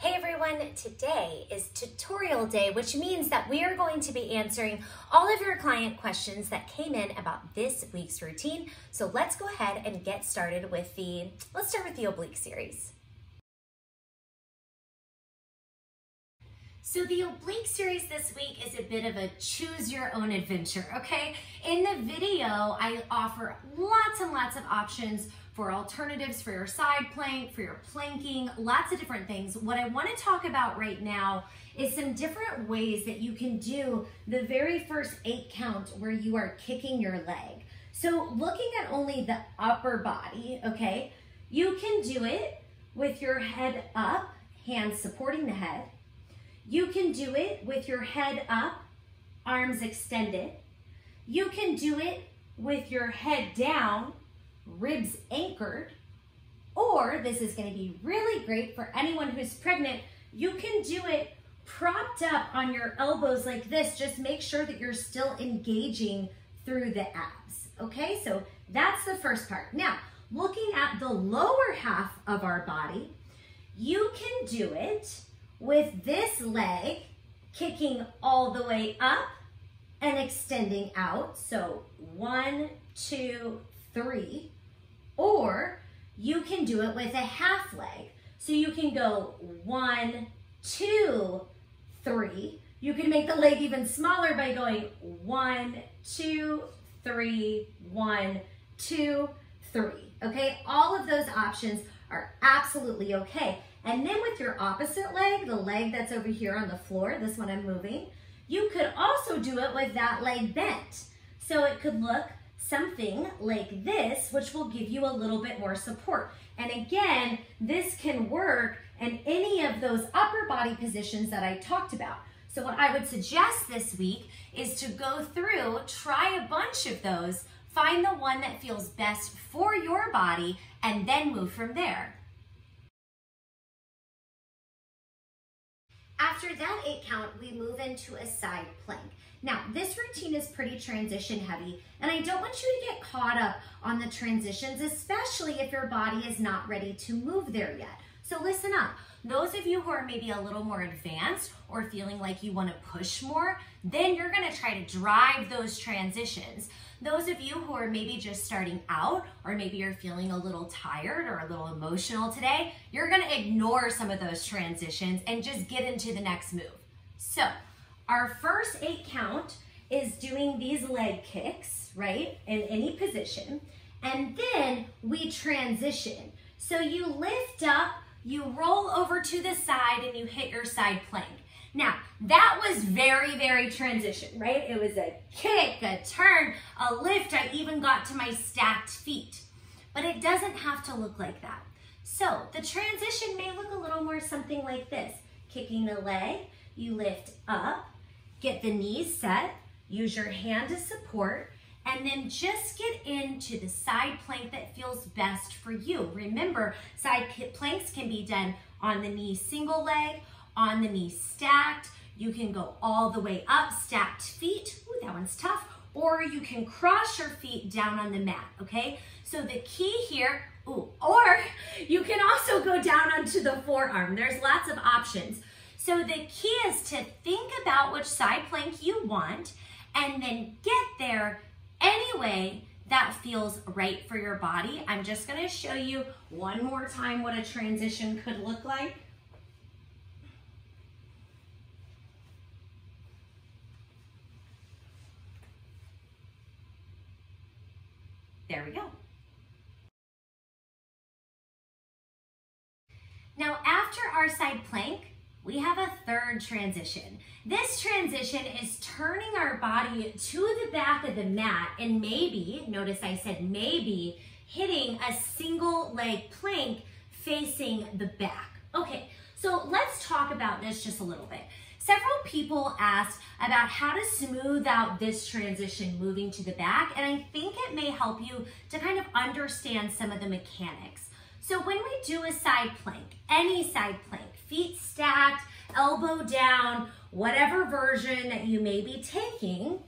Hey everyone, today is tutorial day, which means that we are going to be answering all of your client questions that came in about this week's routine. So let's go ahead and get started with let's start with the oblique series. So the oblique series this week is a bit of a choose your own adventure, okay? In the video, I offer lots and lots of options for alternatives for your side plank, for your planking, lots of different things. What I want to talk about right now is some different ways that you can do the very first 8 count where you are kicking your leg. So looking at only the upper body, okay, you can do it with your head up, hands supporting the head. You can do it with your head up, arms extended. You can do it with your head down, ribs anchored, or this is going to be really great for anyone who's pregnant. You can do it propped up on your elbows like this. Just make sure that you're still engaging through the abs. Okay, so that's the first part. Now, looking at the lower half of our body, you can do it with this leg kicking all the way up and extending out. So 1, 2, 3. Or you can do it with a half leg. So you can go 1, 2, 3. You can make the leg even smaller by going 1, 2, 3, 1, 2, 3. Okay, all of those options are absolutely okay. And then with your opposite leg, the leg that's over here on the floor, this one I'm moving, you could also do it with that leg bent. So it could look something like this, which will give you a little bit more support. And again, this can work in any of those upper body positions that I talked about. So what I would suggest this week is to go through, try a bunch of those, find the one that feels best for your body, and then move from there. After that 8 count, we move into a side plank. Now, this routine is pretty transition heavy, and I don't want you to get caught up on the transitions, especially if your body is not ready to move there yet. So listen up. Those of you who are maybe a little more advanced or feeling like you want to push more, then you're going to try to drive those transitions. Those of you who are maybe just starting out, or maybe you're feeling a little tired or a little emotional today, you're going to ignore some of those transitions and just get into the next move. So our first 8 count is doing these leg kicks, right, in any position, and then we transition. So you lift up, you roll over to the side, and you hit your side plank. Now, that was very, very transition, right? It was a kick, a turn, a lift. I even got to my stacked feet. But it doesn't have to look like that. So the transition may look a little more something like this. Kicking the leg, you lift up, get the knees set, use your hand to support, and then just get into the side plank that feels best for you. Remember, side planks can be done on the knee single leg, on the knee stacked. You can go all the way up, stacked feet. Ooh, that one's tough. Or you can cross your feet down on the mat, okay? So the key here, or you can also go down onto the forearm. There's lots of options. So the key is to think about which side plank you want and then get there any way that feels right for your body. I'm just gonna show you one more time what a transition could look like. There we go. Now, after our side plank, we have a third transition. This transition is turning our body to the back of the mat and maybe, notice I said maybe, hitting a single leg plank facing the back. Okay, so let's talk about this just a little bit. Several people asked about how to smooth out this transition moving to the back, and I think it may help you to kind of understand some of the mechanics. So when we do a side plank, any side plank, feet stacked, elbow down, whatever version that you may be taking,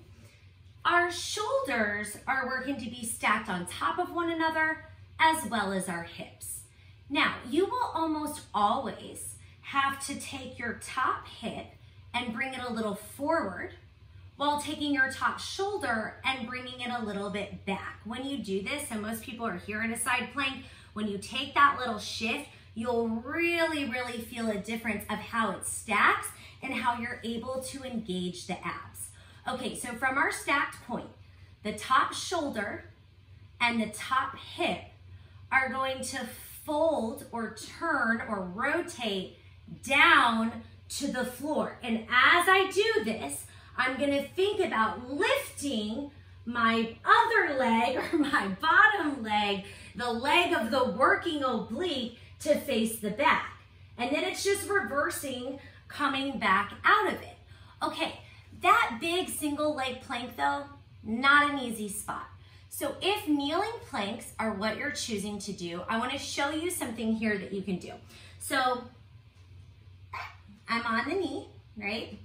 our shoulders are working to be stacked on top of one another as well as our hips. Now, you will almost always have to take your top hip and bring it a little forward while taking your top shoulder and bringing it a little bit back. When you do this, and most people are here in a side plank, when you take that little shift, you'll really, really feel a difference of how it stacks and how you're able to engage the abs. Okay, so from our stacked point, the top shoulder and the top hip are going to fold or turn or rotate down to the floor. And as I do this, I'm gonna think about lifting my other leg or my bottom leg, the leg of the working oblique, to face the back. And then it's just reversing, coming back out of it. Okay, that big single leg plank though, not an easy spot. So if kneeling planks are what you're choosing to do, I wanna show you something here that you can do. So I'm on the knee, right?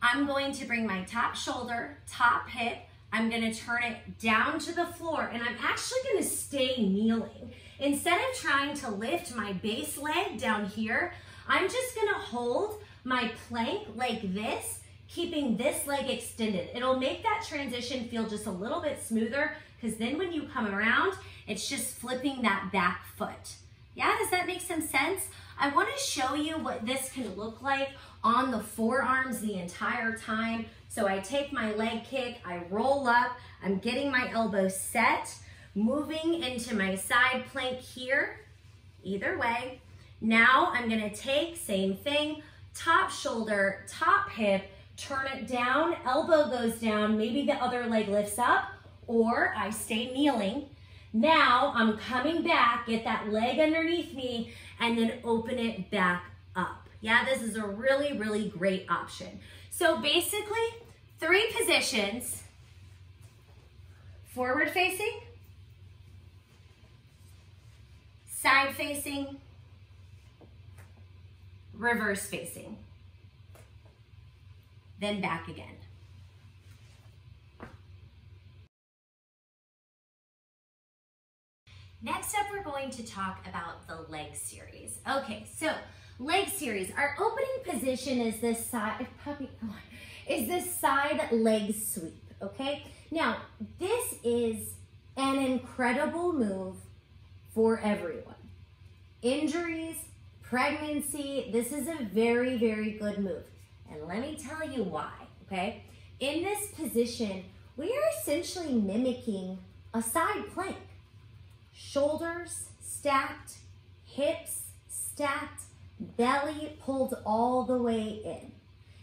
I'm going to bring my top shoulder, top hip, I'm gonna turn it down to the floor, and I'm actually gonna stay kneeling. Instead of trying to lift my base leg down here, I'm just gonna hold my plank like this, keeping this leg extended. It'll make that transition feel just a little bit smoother, because then when you come around, it's just flipping that back foot. Yeah, does that make some sense? I wanna show you what this can look like on the forearms the entire time. So I take my leg kick, I roll up, I'm getting my elbows set, moving into my side plank here, either way. Now I'm gonna take, same thing, top shoulder, top hip, turn it down, elbow goes down, maybe the other leg lifts up, or I stay kneeling. Now I'm coming back, get that leg underneath me, and then open it back up. Yeah, this is a really, really great option. So basically, 3 positions: forward facing, side facing, reverse facing, then back again. Next up, we're going to talk about the leg series. Okay, so leg series. Our opening position is this side, side leg sweep, okay? Now, this is an incredible move for everyone. Injuries, pregnancy, this is a very, very good move. And let me tell you why, okay? In this position, we are essentially mimicking a side plank. Shoulders stacked, hips stacked, belly pulled all the way in.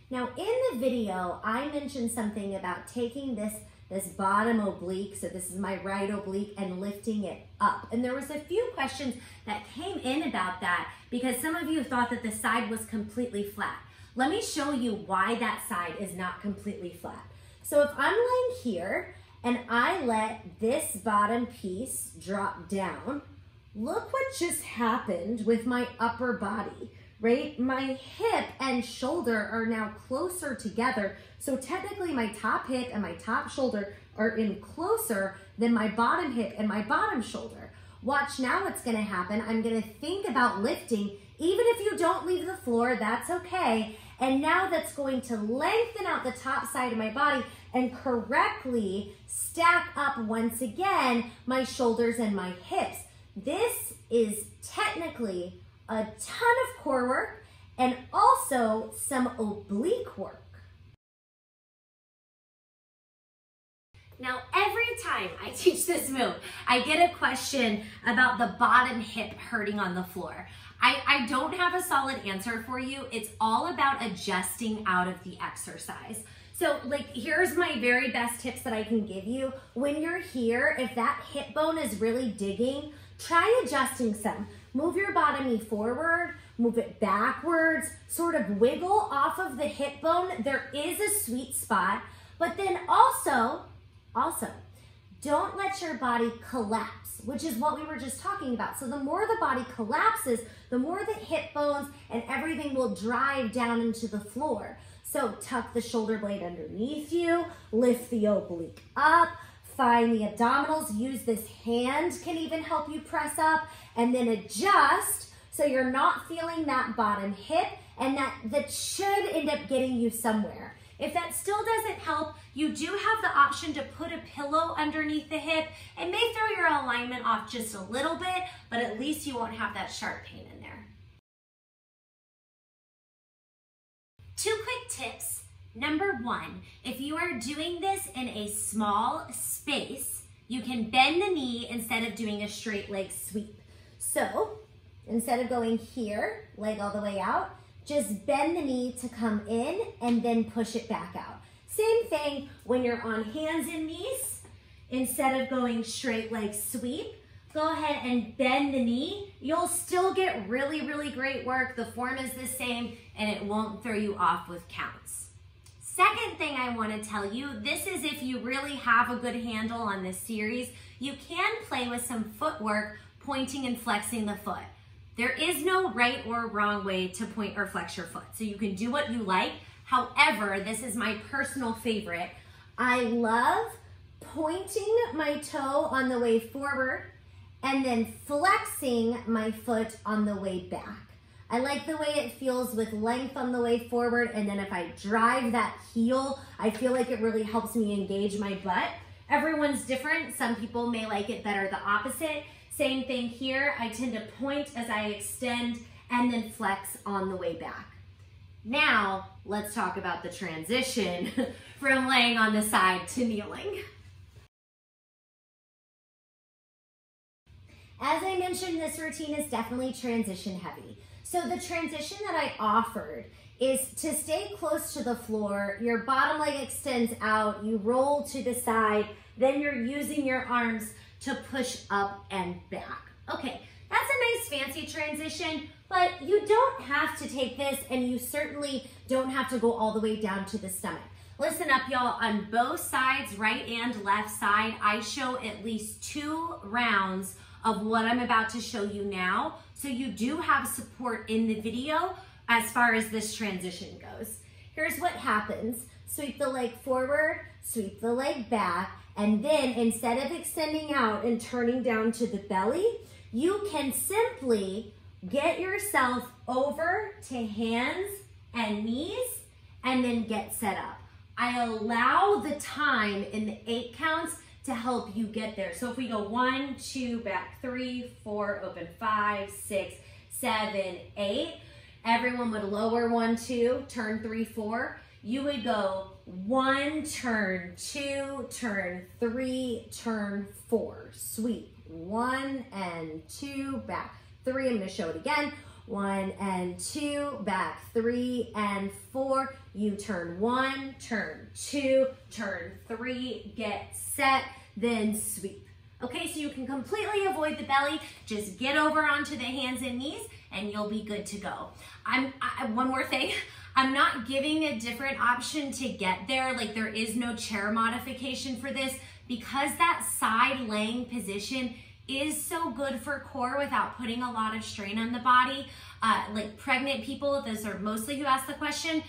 Now in the video, I mentioned something about taking this bottom oblique, so this is my right oblique, and lifting it up. And there was a few questions that came in about that because some of you thought that the side was completely flat. Let me show you why that side is not completely flat. So if I'm laying here and I let this bottom piece drop down, look what just happened with my upper body, right? My hip and shoulder are now closer together. So technically my top hip and my top shoulder are in closer than my bottom hip and my bottom shoulder. Watch now what's gonna happen. I'm gonna think about lifting. Even if you don't leave the floor, that's okay. And now that's going to lengthen out the top side of my body and correctly stack up once again my shoulders and my hips. This is technically a ton of core work and also some oblique work. Now, every time I teach this move, I get a question about the bottom hip hurting on the floor. I don't have a solid answer for you. It's all about adjusting out of the exercise. So like, here's my very best tips that I can give you. When you're here, if that hip bone is really digging, try adjusting some. Move your bottom knee forward, move it backwards, sort of wiggle off of the hip bone. There is a sweet spot, but then also, don't let your body collapse, which is what we were just talking about. So the more the body collapses, the more the hip bones and everything will drive down into the floor. So tuck the shoulder blade underneath you, lift the oblique up, find the abdominals, use this hand can even help you press up, and then adjust so you're not feeling that bottom hip, and that should end up getting you somewhere. If that still doesn't help, you do have the option to put a pillow underneath the hip. It may throw your alignment off just a little bit, but at least you won't have that sharp pain in there. 2 quick tips. Number 1, if you are doing this in a small space, you can bend the knee instead of doing a straight leg sweep. So instead of going here, leg all the way out, just bend the knee to come in and then push it back out. Same thing when you're on hands and knees. Instead of going straight leg sweep, go ahead and bend the knee. You'll still get really, really great work. The form is the same and it won't throw you off with counts. Second thing I want to tell you, this is if you really have a good handle on this series, you can play with some footwork, pointing and flexing the foot. There is no right or wrong way to point or flex your foot, so you can do what you like. However, this is my personal favorite. I love pointing my toe on the way forward and then flexing my foot on the way back. I like the way it feels with length on the way forward, and then if I drive that heel, I feel like it really helps me engage my butt. Everyone's different. Some people may like it better the opposite. Same thing here. I tend to point as I extend and then flex on the way back. Now, let's talk about the transition from laying on the side to kneeling. As I mentioned, this routine is definitely transition heavy. So the transition that I offered is to stay close to the floor. Your bottom leg extends out, you roll to the side, then you're using your arms to push up and back. Okay, that's a nice fancy transition, but you don't have to take this, and you certainly don't have to go all the way down to the stomach. Listen up, y'all. On both sides, right and left side, I show at least 2 rounds of what I'm about to show you now. So you do have support in the video as far as this transition goes. Here's what happens. Sweep the leg forward, sweep the leg back, and then instead of extending out and turning down to the belly, you can simply get yourself over to hands and knees and then get set up. I allow the time in the 8 counts to help you get there. So if we go 1, 2, back 3, 4, open 5, 6, 7, 8, everyone would lower 1, 2, turn 3, 4. You would go 1, turn 2, turn 3, turn 4. Sweep. 1 and 2, back 3. I'm gonna show it again. 1 and 2, back 3 and 4. You turn 1, turn 2, turn 3, get set, then sweep. Okay, so you can completely avoid the belly. Just get over onto the hands and knees and you'll be good to go. One more thing. I'm not giving a different option to get there. Like, there is no chair modification for this, because that side laying position is so good for core without putting a lot of strain on the body. Like pregnant people, those are mostly who ask the question,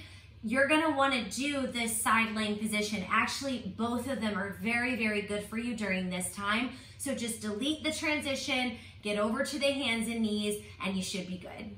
you're gonna wanna do this side laying position. Actually, both of them are very, very good for you during this time. So just delete the transition, get over to the hands and knees, and you should be good.